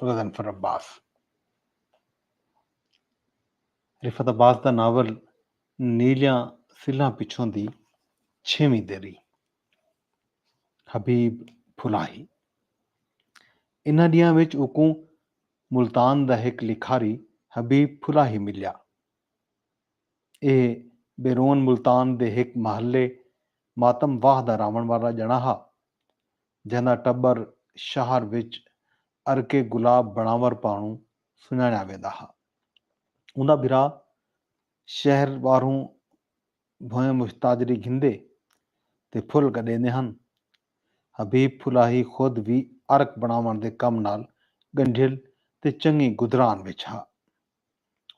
गज़नफ़र अब्बास। रिफ़त अब्बास का नावल नीलियां सिल्लां पिछों दी 6वीं दरी। हबीब फुलाही। इन्हां दियां विच उकूं मुल्तान दा हिक लिखारी हबीब फुलाही मिलिया। ਇਹ बेरोन मुल्तान दे हिक महल्ले मातम वाह दा रावण वाला जणा हा, जंहिंदा टब्बर शहर विच अरके गुलाब बणावर पाणू सुञाणिया वेंदा हा। उंदा बिरा शहर वारूं भोएं मुश्ताजरी घिंदे ते फुल गॾेंदे हन। हबीब फुलाही खुद भी अरक बनावण दे कम नाल गंढियल ते चंगी गुदरान विच हा।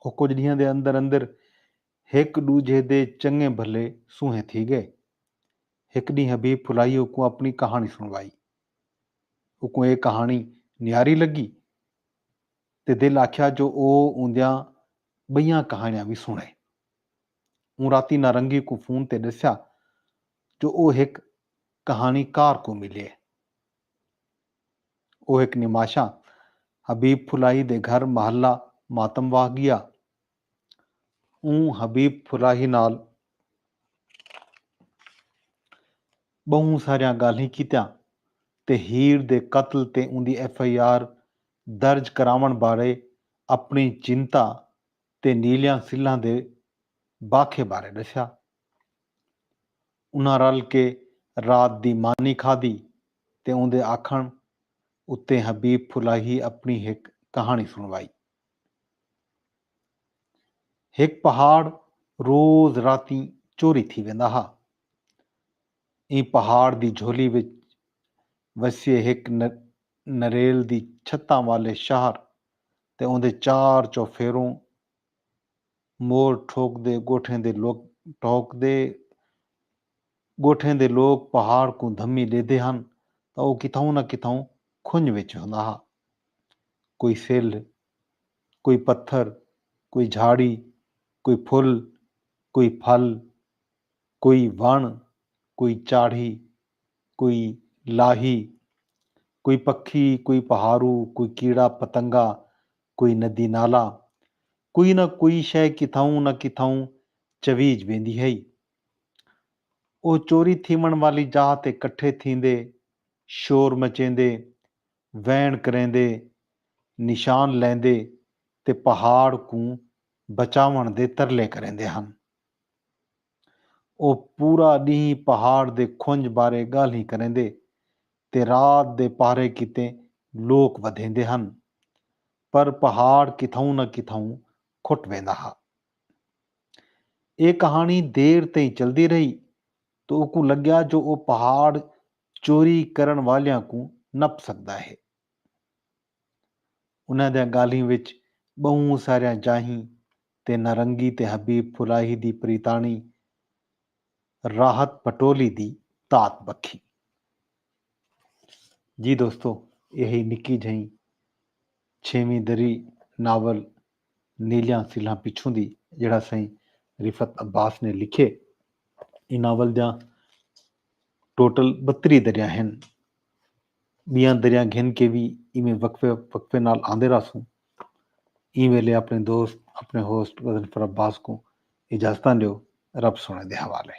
ਉਹ ਕੁਝ ॾींहं ਦੇ ਅੰਦਰ ਅੰਦਰ हिक दूजे दे चंगे भले सूहे थी गए। एक ॾींहुं हबीब फुलाई को अपनी कहानी सुनवाई। उको ये कहानी न्यारी लगी ते दिल आख्या जो ਉਹ ਉਂਦਿਆਂ ਬਈਆਂ कहानियां भी सुने। हूँ राती नारंगी को फोन ते दस्या जो ਉਹ एक कहानीकार को मिले। ਉਹ एक निमाशा हबीब फुलाई दे घर महल्ला मातमवाह गया। हबीब फुलाही नाल बहुत सारिया गाल्हियां कीतियां ते हीर दे कत्ल ते उंदी FIR दर्ज करावण बारे अपनी चिंता ते नीलियां सिल्लां दे बाखे बारे दस्या। उन्हां रल के रात दी मानी खाधी ते उंदे आखण उत्ते हबीब फुलाही अपनी एक कहानी सुनवाई। एक पहाड़ रोज राती चोरी थी वेंदा हा। ई पहाड़ दी झोली विच वसे एक नरेल दी छत्तां वाले शहर ते उंदे चार चौफेरों मोर ठोकदे गोठें दे लोग पहाड़ को धम्मी लेदे हन तां ਉਹ किथां ना किथां खुंज विच हुंदा हा। कोई सिल, कोई पत्थर, कोई झाड़ी, कोई फुल, कोई फल, कोई वण, कोई चाढ़ी, कोई लाही, कोई पक्षी, कोई पहाड़ू, कोई कीड़ा पतंगा, कोई नदी नाला, कोई ना कोई शय किथां न किथां चवीज वेंदी है। ਉਹ चोरी थीवण वाली जाह ते कट्ठे थींदे, शोर मचेंदे, वैण करेंदे, निशान लैंदे ते पहाड़ को बचावण दे तरले करेंदे हन। ਉਹ पूरा ॾींहुं पहाड़ दे खुंज बारे ॻाल्हि करेंदे ते रात दे पहरे किते लोक वधेंदे हन, पर पहाड़ किथां न किथां खुट वेंदा हा। ਇਹ कहानी देर ताईं चलदी रही तो उको लग्या जो ਉਹ पहाड़ चोरी ਕਰਨ ਵਾਲਿਆਂ को नप सकदा है। उन्हां दियां ॻाल्हियुनि विच बहुत सारियां जाही ते नारंगी ते हबीब फुलाही दी प्रीताणी राहत पटोली दी तात बखी। जी दोस्तों, यही निक्की जही 6वीं दरी नावल नीलियां सिल्लां पिछों दी जिहड़ा सही रिफत अब्बास ने लिखे। इस नावल दियां टोटल 32 दरियां हैं। बियां दरियां घिन के भी इवें वक्फे नाल आंदे रासूं। ई वेले अपने दोस्त अपने होस्ट गज़नफ़र अब्बास को इजाज़तां दियो। रब सोने दे हवाले।